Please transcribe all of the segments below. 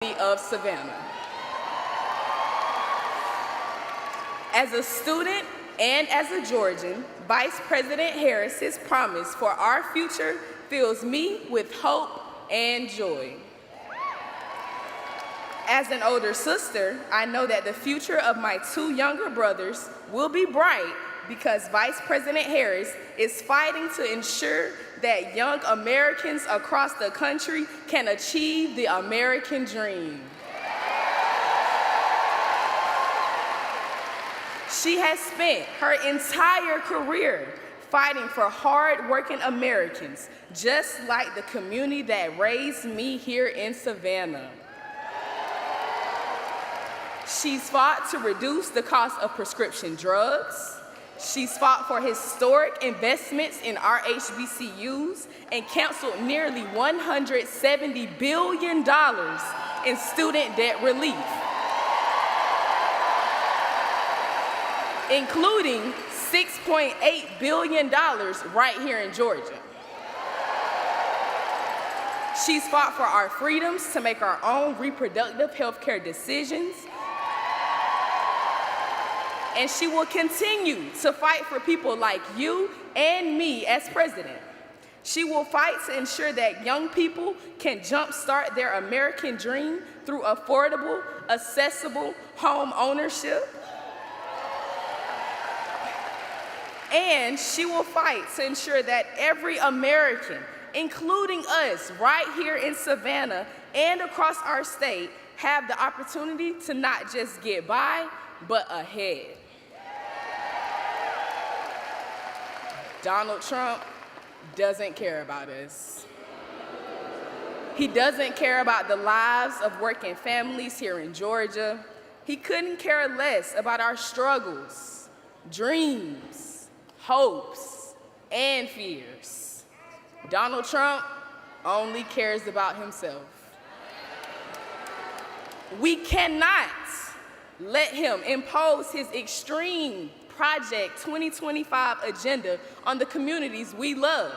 of Savannah. As a student and as a Georgian, Vice President Harris's promise for our future fills me with hope and joy. As an older sister, I know that the future of my two younger brothers will be bright because Vice President Harris is fighting to ensure that young Americans across the country can achieve the American dream. She has spent her entire career fighting for hard-working Americans, just like the community that raised me here in Savannah. She's fought to reduce the cost of prescription drugs. She's fought for historic investments in our HBCUs and canceled nearly $170 billion in student debt relief, including $6.8 billion right here in Georgia. She's fought for our freedoms to make our own reproductive health care decisions, and she will continue to fight for people like you and me as president. She will fight to ensure that young people can jumpstart their American dream through affordable, accessible home ownership. And she will fight to ensure that every American, including us right here in Savannah and across our state, have the opportunity to not just get by, but ahead. Donald Trump doesn't care about us. He doesn't care about the lives of working families here in Georgia. He couldn't care less about our struggles, dreams, hopes, and fears. Donald Trump only cares about himself. We cannot let him impose his extreme Project 2025 agenda on the communities we love.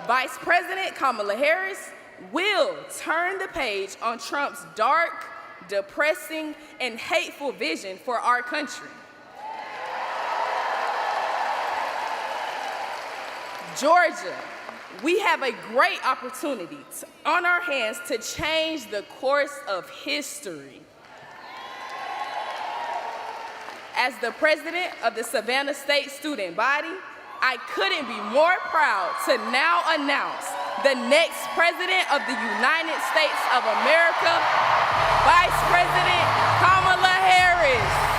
Vice President Kamala Harris will turn the page on Trump's dark, depressing, and hateful vision for our country. Georgia, we have a great opportunity on our hands to change the course of history. As the president of the Savannah State Student Body, I couldn't be more proud to now announce the next president of the United States of America, Vice President Kamala Harris.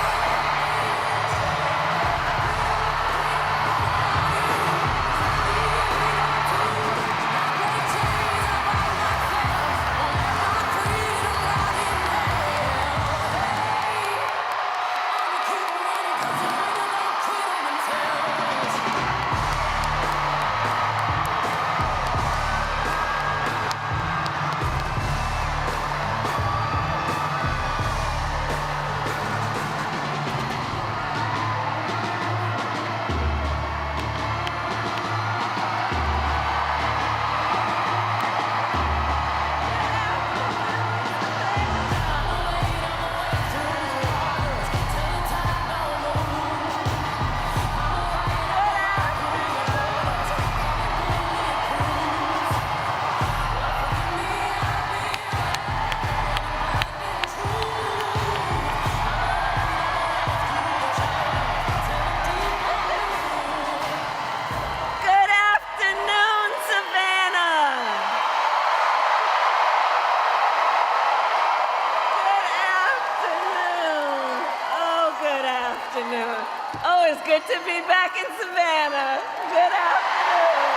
Oh, it's good to be back in Savannah. Good afternoon.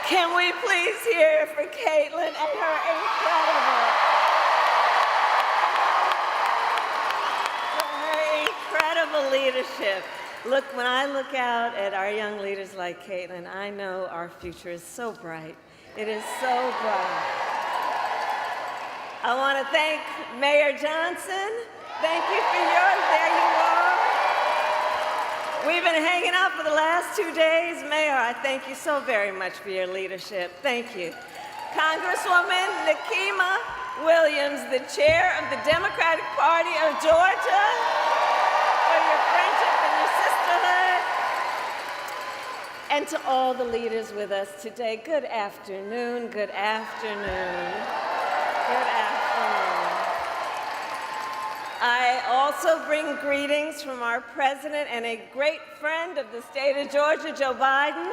Can we please hear for Caitlin and her incredible leadership. Look, when I look out at our young leaders like Caitlin, I know our future is so bright. It is so bright. I want to thank Mayor Johnson. Thank you for yours. There you are. We've been hanging out for the last 2 days. Mayor, I thank you so very much for your leadership. Thank you. Congresswoman Nikema Williams, the chair of the Democratic Party of Georgia, for your friendship and your sisterhood. And to all the leaders with us today, good afternoon, good afternoon, good afternoon. I also bring greetings from our president and a great friend of the state of Georgia, Joe Biden.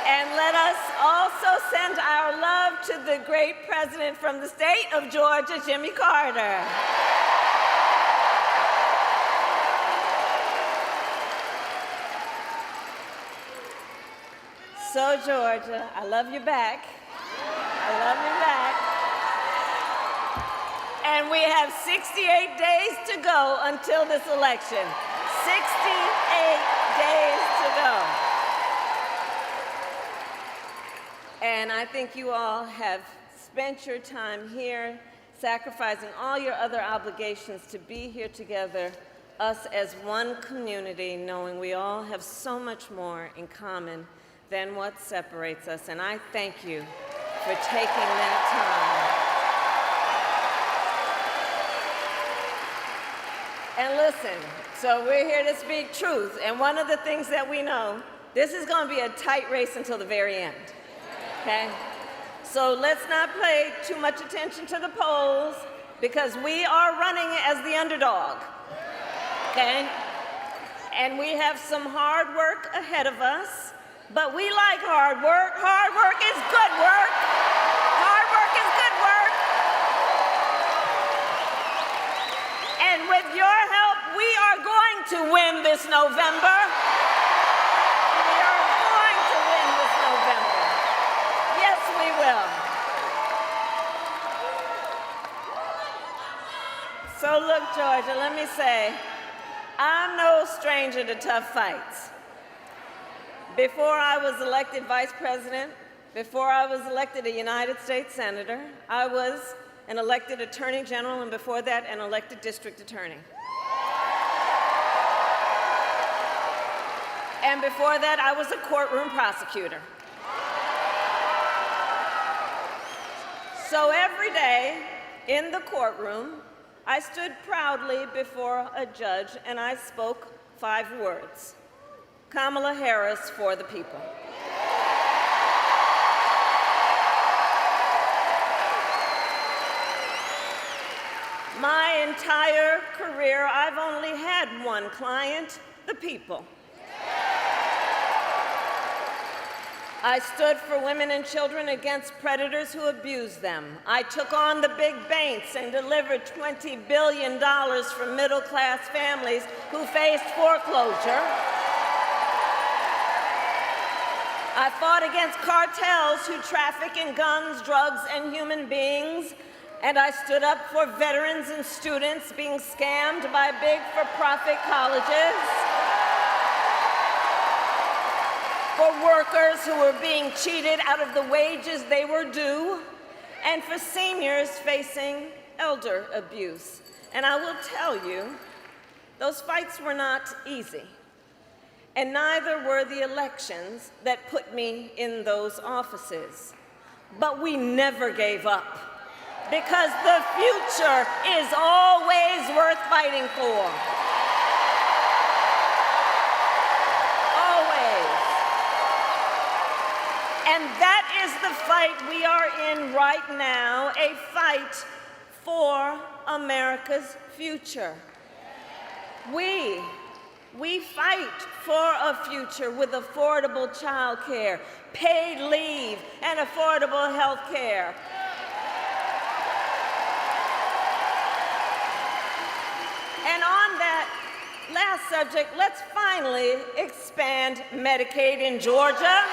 And let us also send our love to the great president from the state of Georgia, Jimmy Carter. So, Georgia, I love you back. I love you back. And we have 68 days to go until this election. 68 days to go. And I think you all have spent your time here, sacrificing all your other obligations to be here together, us as one community, knowing we all have so much more in common than what separates us. And I thank you for taking that time. And listen, so we're here to speak truth. And one of the things that we know, this is going to be a tight race until the very end. Okay? So let's not pay too much attention to the polls, because we are running as the underdog. Okay? And we have some hard work ahead of us, but we like hard work. Hard work is good work. Hard work is good work. And with your help, we are going to win this November. We are going to win this November. Yes, we will. So look, Georgia, let me say, I'm no stranger to tough fights. Before I was elected vice president, before I was elected a United States senator, I was an elected attorney general, and before that, an elected district attorney. And before that, I was a courtroom prosecutor. So every day in the courtroom, I stood proudly before a judge and I spoke 5 words: Kamala Harris for the people. My entire career, I've only had one client: the people. I stood for women and children against predators who abused them. I took on the big banks and delivered $20 billion for middle-class families who faced foreclosure. I fought against cartels who traffic in guns, drugs, and human beings. And I stood up for veterans and students being scammed by big for-profit colleges, for workers who were being cheated out of the wages they were due, and for seniors facing elder abuse. And I will tell you, those fights were not easy. And neither were the elections that put me in those offices. But we never gave up, because the future is always worth fighting for. Always. And that is the fight we are in right now, a fight for America's future. We fight for a future with affordable child care, paid leave, and affordable health care. And on that last subject, let's finally expand Medicaid in Georgia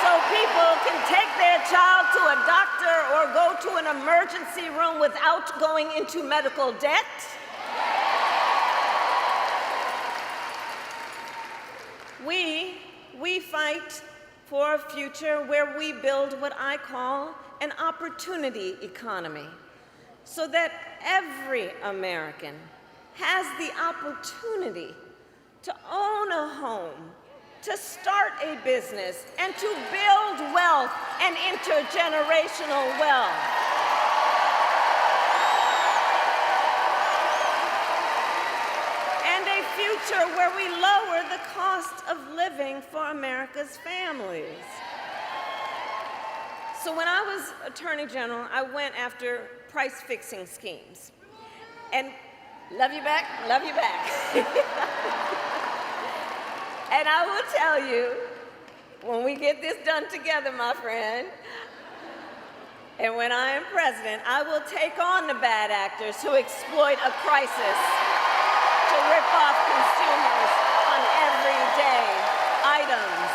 so people can take their child to a doctor or go to an emergency room without going into medical debt. We fight for a future where we build what I call an opportunity economy so that every American has the opportunity to own a home, to start a business, and to build wealth and intergenerational wealth. And a future where we lower the cost of living for America's families. So when I was Attorney General, I went after price-fixing schemes. And love you back, love you back. And I will tell you, when we get this done together, my friend, and when I am president, I will take on the bad actors who exploit a crisis to rip off consumers on everyday items.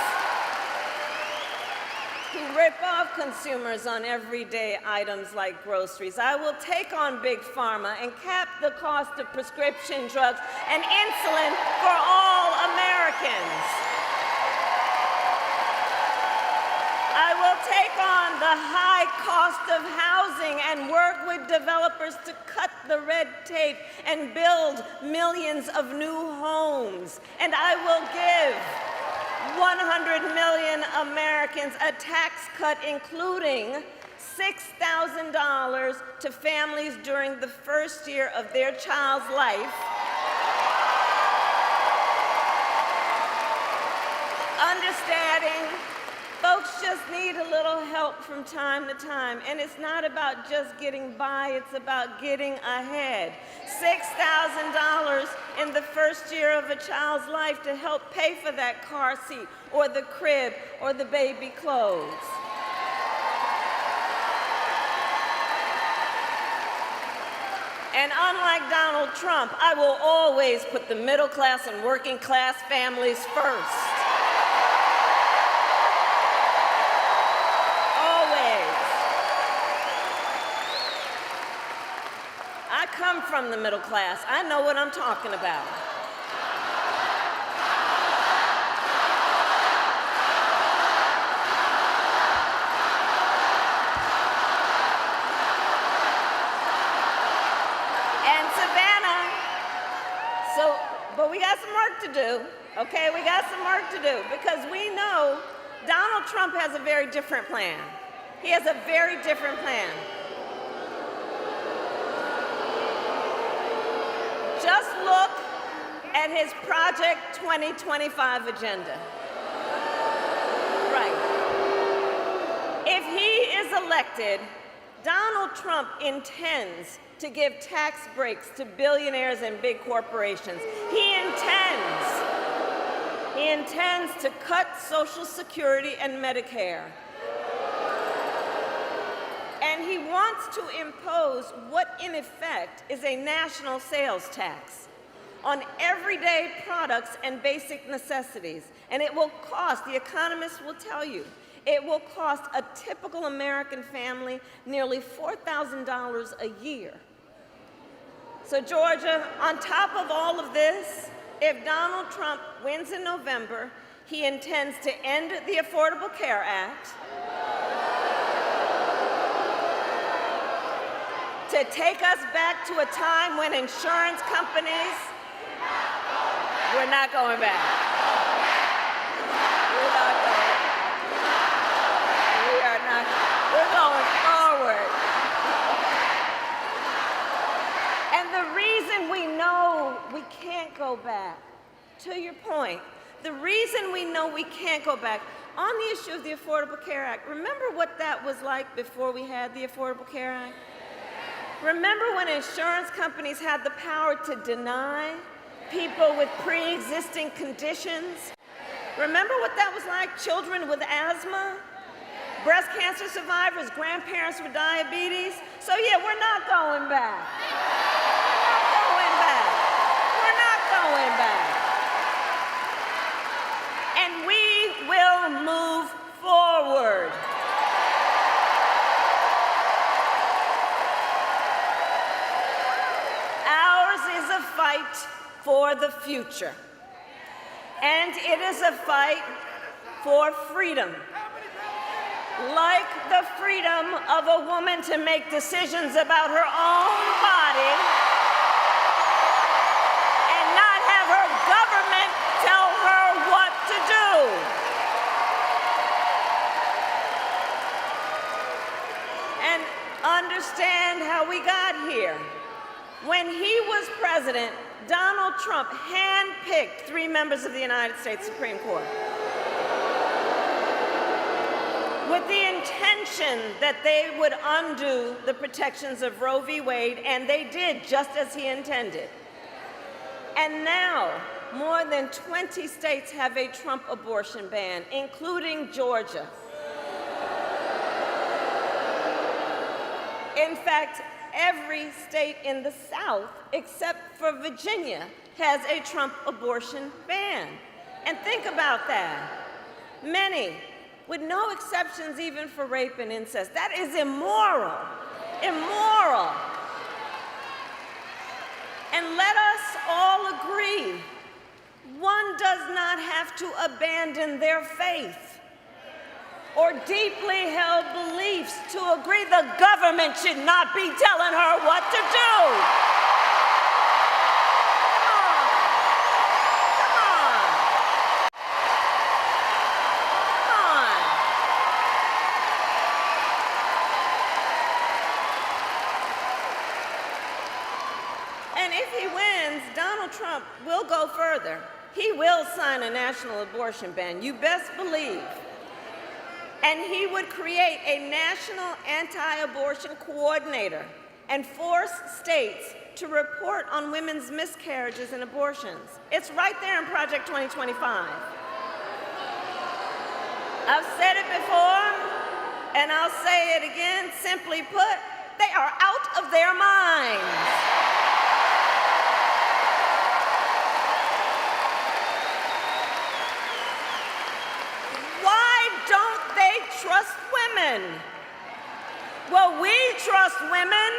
Who rip off consumers on everyday items like groceries. I will take on Big Pharma and cap the cost of prescription drugs and insulin for all Americans. I will take on the high cost of housing and work with developers to cut the red tape and build millions of new homes. And I will give 100 million Americans a tax cut, including $6,000 to families during the first year of their child's life. Understanding folks just need a little help from time to time, and it's not about just getting by, it's about getting ahead. $6,000 in the first year of a child's life to help pay for that car seat or the crib or the baby clothes. And unlike Donald Trump, I will always put the middle class and working class families first. I come from the middle class. I know what I'm talking about. And Savannah, but we got some work to do, okay? We got some work to do because we know Donald Trump has a very different plan. He has a very different plan. Just look at his Project 2025 agenda. Right. If he is elected, Donald Trump intends to give tax breaks to billionaires and big corporations. He intends to cut Social Security and Medicare. And he wants to impose what, in effect, is a national sales tax on everyday products and basic necessities. And it will cost, the economists will tell you, it will cost a typical American family nearly $4,000 a year. So Georgia, on top of all of this, if Donald Trump wins in November, he intends to end the Affordable Care Act, to take us back to a time when insurance companies, we're not going back. We're not going. We are not. We're going forward. And the reason we know we can't go back, to your point, the reason we know we can't go back on the issue of the Affordable Care Act, remember what that was like before we had the Affordable Care Act? Remember when insurance companies had the power to deny people with pre-existing conditions? Remember what that was like? Children with asthma, breast cancer survivors, grandparents with diabetes. So yeah, we're not going back. We're not going back. And we will move forward. Fight for the future. And it is a fight for freedom. like the freedom of a woman to make decisions about her own body and not have her government tell her what to do. And understand how we got here. When he was president, Donald Trump handpicked 3 members of the United States Supreme Court with the intention that they would undo the protections of Roe v. Wade, and they did, just as he intended. And now, more than 20 states have a Trump abortion ban, including Georgia. In fact, every state in the South, except for Virginia, has a Trump abortion ban. And think about that. Many, with no exceptions even for rape and incest. That is immoral. Immoral. And let us all agree, one does not have to abandon their faith or deeply held beliefs to agree the government should not be telling her what to do. And if he wins, Donald Trump will go further. He will sign a national abortion ban, you best believe. And he would create a national anti-abortion coordinator and force states to report on women's miscarriages and abortions. It's right there in Project 2025. I've said it before, and I'll say it again. Simply put, they are out of their minds. Trust women. Well, we trust women.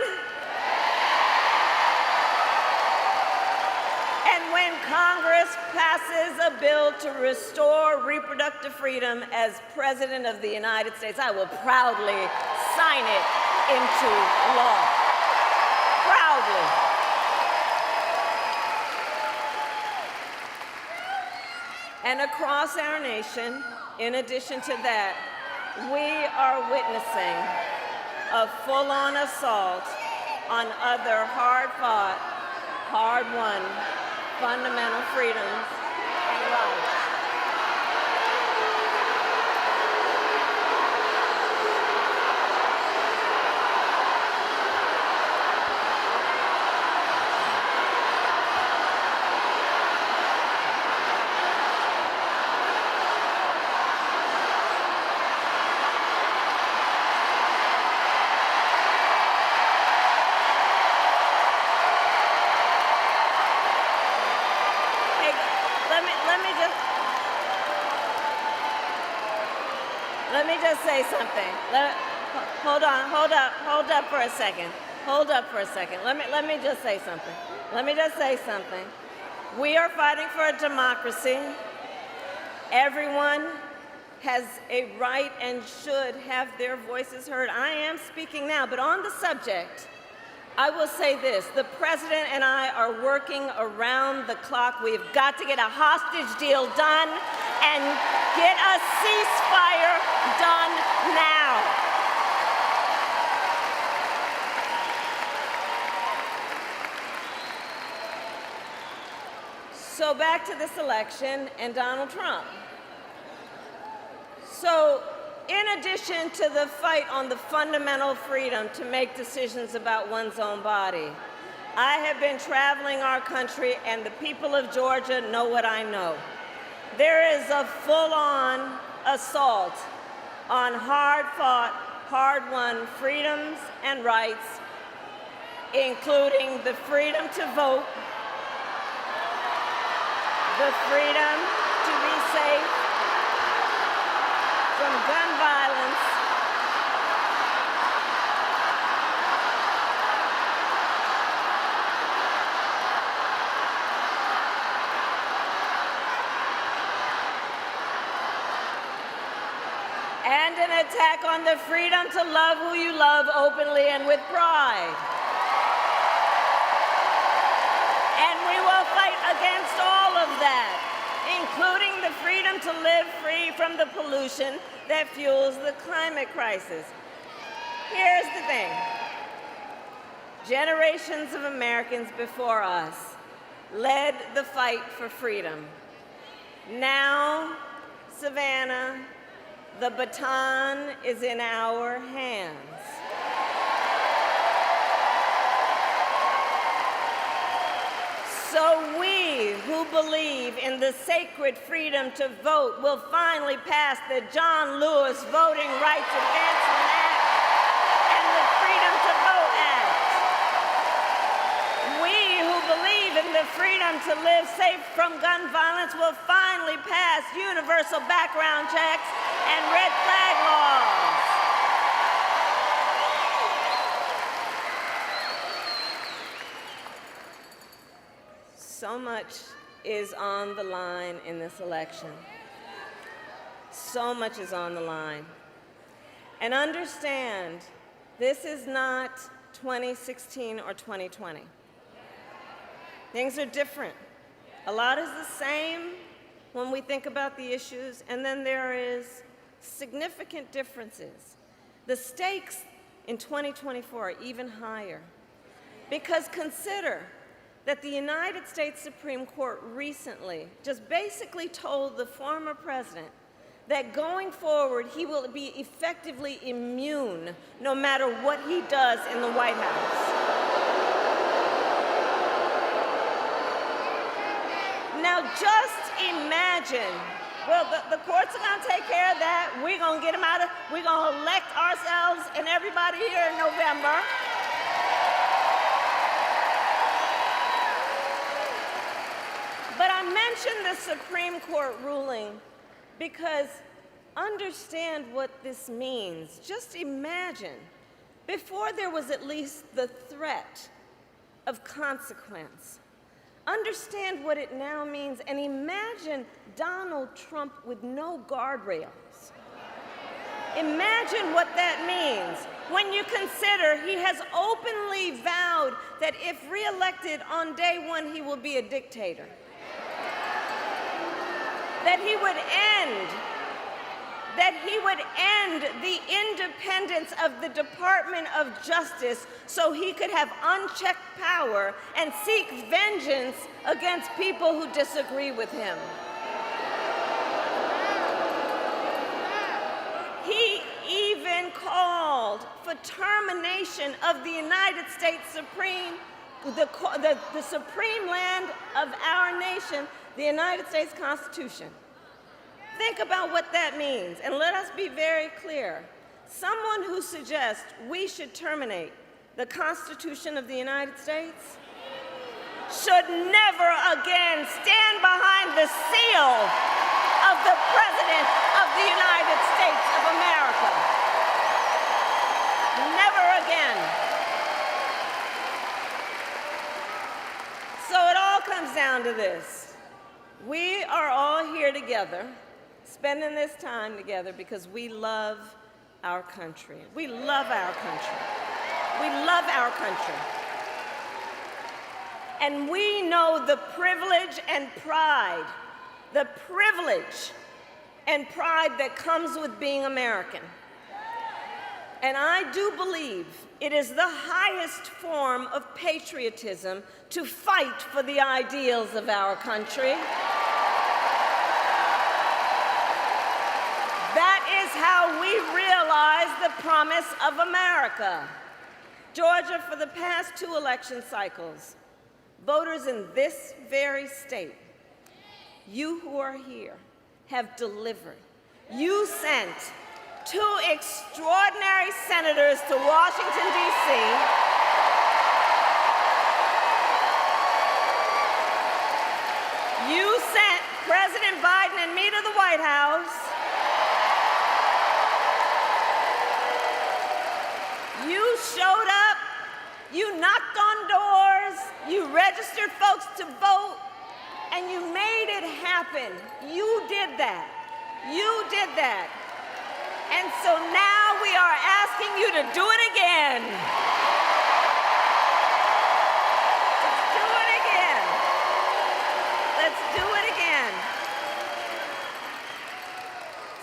And when Congress passes a bill to restore reproductive freedom as President of the United States, I will proudly sign it into law. Proudly. And across our nation, in addition to that, we are witnessing a full-on assault on other hard-fought, hard-won fundamental freedoms and rights. Let me just say something. Hold up for a second. Hold up for a second. Let me just say something. Let me just say something. We are fighting for a democracy. Everyone has a right and should have their voices heard. I am speaking now, but on the subject, I will say this. The president and I are working around the clock. We've got to get a hostage deal done and get a ceasefire done now. So back to this election and Donald Trump. So in addition to the fight on the fundamental freedom to make decisions about one's own body, I have been traveling our country, and the people of Georgia know what I know. There is a full-on assault on hard-fought, hard-won freedoms and rights, including the freedom to vote, the freedom to be safe from gun violence, and an attack on the freedom to love who you love openly and with pride. And we will fight against all of that, including the freedom to live free from the pollution that fuels the climate crisis. Here's the thing. Generations of Americans before us led the fight for freedom. Now, Savannah, the baton is in our hands. So we who believe in the sacred freedom to vote will finally pass the John Lewis Voting Rights Advancement Act and the Freedom to Vote Act. We who believe in the freedom to live safe from gun violence will finally pass universal background checks and red flag laws. So much is on the line in this election. So much is on the line. And understand, this is not 2016 or 2020. Things are different. A lot is the same when we think about the issues, and then there is significant differences. The stakes in 2024 are even higher, because consider that the United States Supreme Court recently just basically told the former president that going forward he will be effectively immune no matter what he does in the White House. Now just imagine, well, the courts are going to take care of that. We're going to get them out of, we're going to elect ourselves and everybody here in November. But I mentioned the Supreme Court ruling because understand what this means. Just imagine, before there was at least the threat of consequence, understand what it now means, and imagine Donald Trump with no guardrails. Imagine what that means when you consider he has openly vowed that if reelected on day one, he will be a dictator. That he would end the independence of the Department of Justice so he could have unchecked power and seek vengeance against people who disagree with him. He even called for termination of the United States Supreme, the supreme land of our nation, the United States Constitution. Think about what that means, and let us be very clear. Someone who suggests we should terminate the Constitution of the United States should never again stand behind the seal of the President of the United States of America. Never again. So it all comes down to this. We are all here together, spending this time together because we love our country. We love our country. We love our country. And we know the privilege and pride that comes with being American. And I do believe it is the highest form of patriotism to fight for the ideals of our country. That is how we realize the promise of America. Georgia, for the past 2 election cycles, voters in this very state, you who are here, have delivered. You sent 2 extraordinary senators to Washington, D.C. You sent President Biden and me to the White House. You showed up, you knocked on doors, you registered folks to vote, and you made it happen. You did that. You did that. And so now we are asking you to do it again. Let's do it again. Let's do it again.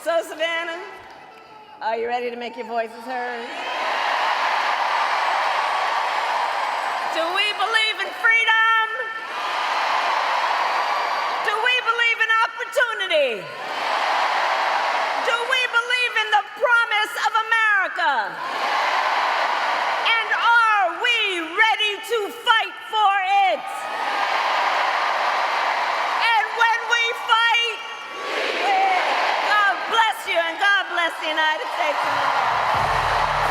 So, Savannah, are you ready to make your voices heard? Do we believe in freedom? Do we believe in opportunity? Do we believe in the promise of America? And are we ready to fight for it? And when we fight, God bless you and God bless the United States of America.